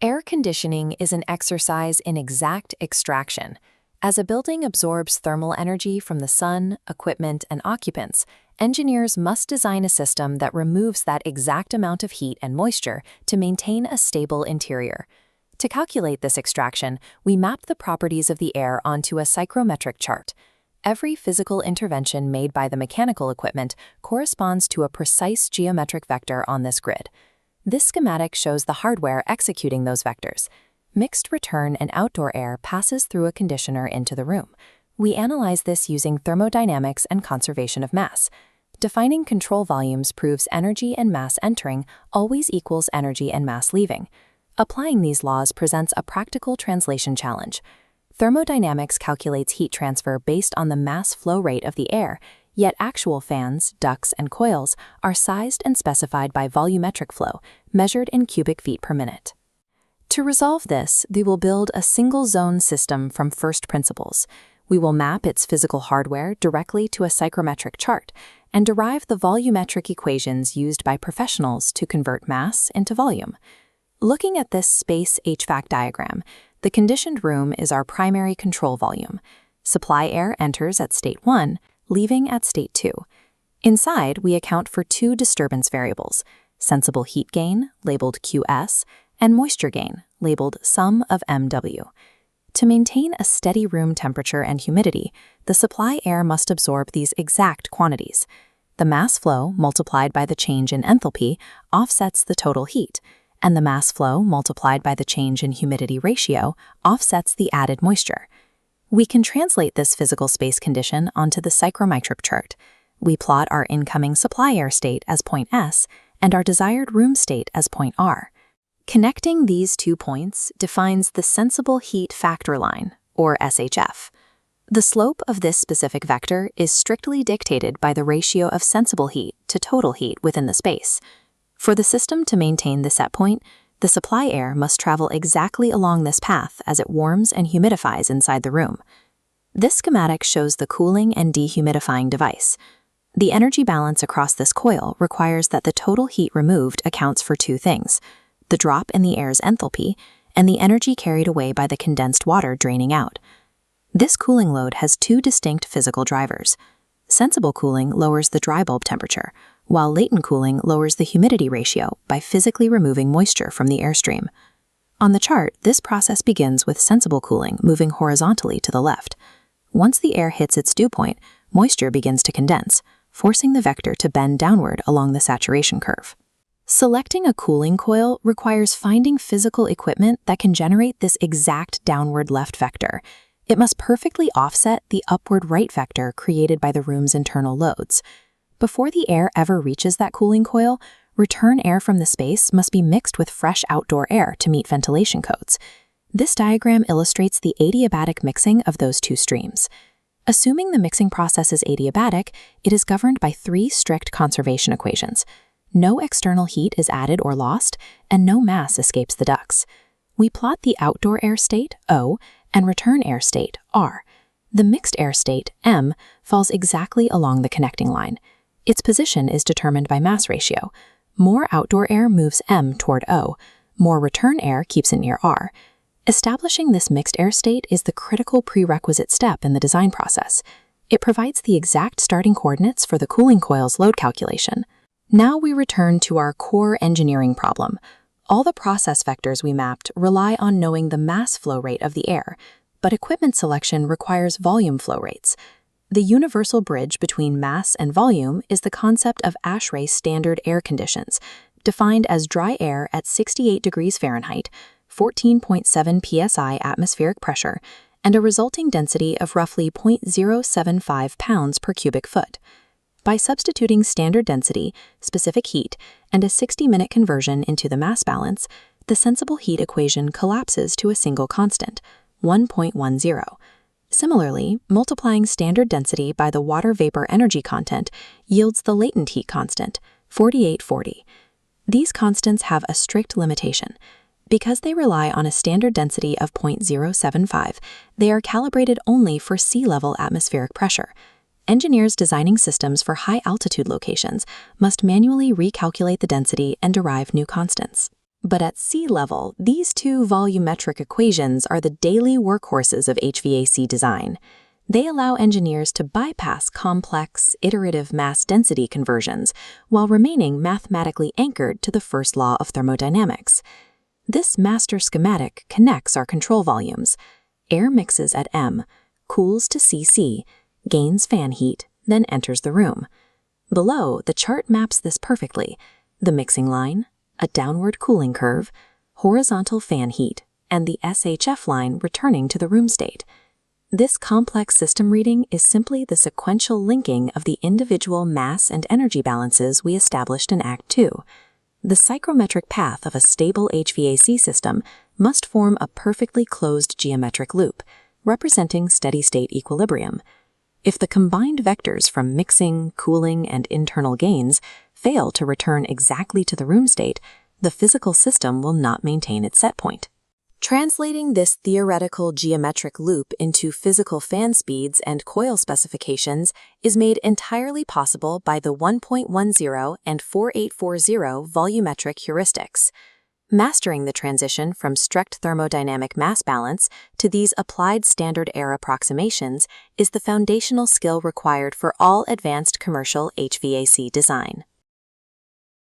Air conditioning is an exercise in exact extraction. As a building absorbs thermal energy from the sun, equipment, and occupants, engineers must design a system that removes that exact amount of heat and moisture to maintain a stable interior. To calculate this extraction, we map the properties of the air onto a psychrometric chart. Every physical intervention made by the mechanical equipment corresponds to a precise geometric vector on this grid. This schematic shows the hardware executing those vectors. Mixed return and outdoor air passes through a conditioner into the room. We analyze this using thermodynamics and conservation of mass. Defining control volumes proves energy and mass entering always equals energy and mass leaving. Applying these laws presents a practical translation challenge. Thermodynamics calculates heat transfer based on the mass flow rate of the air, yet actual fans, ducts, and coils are sized and specified by volumetric flow, measured in cubic feet per minute. To resolve this, we will build a single-zone system from first principles. We will map its physical hardware directly to a psychrometric chart and derive the volumetric equations used by professionals to convert mass into volume. Looking at this space HVAC diagram, the conditioned room is our primary control volume. Supply air enters at state 1, leaving at state 2. Inside, we account for two disturbance variables, sensible heat gain, labeled QS, and moisture gain, labeled sum of MW. To maintain a steady room temperature and humidity, the supply air must absorb these exact quantities. The mass flow multiplied by the change in enthalpy offsets the total heat, and the mass flow multiplied by the change in humidity ratio offsets the added moisture. We can translate this physical space condition onto the psychrometric chart. We plot our incoming supply air state as point S and our desired room state as point R. Connecting these 2 points defines the sensible heat factor line, or SHF. The slope of this specific vector is strictly dictated by the ratio of sensible heat to total heat within the space. For the system to maintain the set point, the supply air must travel exactly along this path as it warms and humidifies inside the room. This schematic shows the cooling and dehumidifying device. The energy balance across this coil requires that the total heat removed accounts for two things: the drop in the air's enthalpy and the energy carried away by the condensed water draining out. This cooling load has two distinct physical drivers. Sensible cooling lowers the dry bulb temperature, while latent cooling lowers the humidity ratio by physically removing moisture from the airstream. On the chart, this process begins with sensible cooling moving horizontally to the left. Once the air hits its dew point, moisture begins to condense, forcing the vector to bend downward along the saturation curve. Selecting a cooling coil requires finding physical equipment that can generate this exact downward left vector. It must perfectly offset the upward right vector created by the room's internal loads. Before the air ever reaches that cooling coil, return air from the space must be mixed with fresh outdoor air to meet ventilation codes. This diagram illustrates the adiabatic mixing of those two streams. Assuming the mixing process is adiabatic, it is governed by 3 strict conservation equations. No external heat is added or lost, and no mass escapes the ducts. We plot the outdoor air state, O, and return air state, R. The mixed air state, M, falls exactly along the connecting line. Its position is determined by mass ratio. More outdoor air moves M toward O. More return air keeps it near R. Establishing this mixed air state is the critical prerequisite step in the design process. It provides the exact starting coordinates for the cooling coil's load calculation. Now we return to our core engineering problem. All the process vectors we mapped rely on knowing the mass flow rate of the air, but equipment selection requires volume flow rates. The universal bridge between mass and volume is the concept of ASHRAE standard air conditions, defined as dry air at 68 degrees Fahrenheit, 14.7 psi atmospheric pressure, and a resulting density of roughly 0.075 pounds per cubic foot. By substituting standard density, specific heat, and a 60-minute conversion into the mass balance, the sensible heat equation collapses to a single constant, 1.10. Similarly, multiplying standard density by the water vapor energy content yields the latent heat constant, 4840. These constants have a strict limitation. Because they rely on a standard density of 0.075, they are calibrated only for sea-level atmospheric pressure. Engineers designing systems for high-altitude locations must manually recalculate the density and derive new constants. But at sea level, these two volumetric equations are the daily workhorses of HVAC design. They allow engineers to bypass complex, iterative mass density conversions while remaining mathematically anchored to the first law of thermodynamics. This master schematic connects our control volumes. Air mixes at M, cools to CC, gains fan heat, then enters the room. Below, the chart maps this perfectly. The mixing line, a downward cooling curve, horizontal fan heat, and the SHF line returning to the room state. This complex system reading is simply the sequential linking of the individual mass and energy balances we established in Act 2. The psychrometric path of a stable HVAC system must form a perfectly closed geometric loop, representing steady-state equilibrium. If the combined vectors from mixing, cooling, and internal gains fail to return exactly to the room state, the physical system will not maintain its set point. Translating this theoretical geometric loop into physical fan speeds and coil specifications is made entirely possible by the 1.10 and 4840 volumetric heuristics. Mastering the transition from strict thermodynamic mass balance to these applied standard air approximations is the foundational skill required for all advanced commercial HVAC design.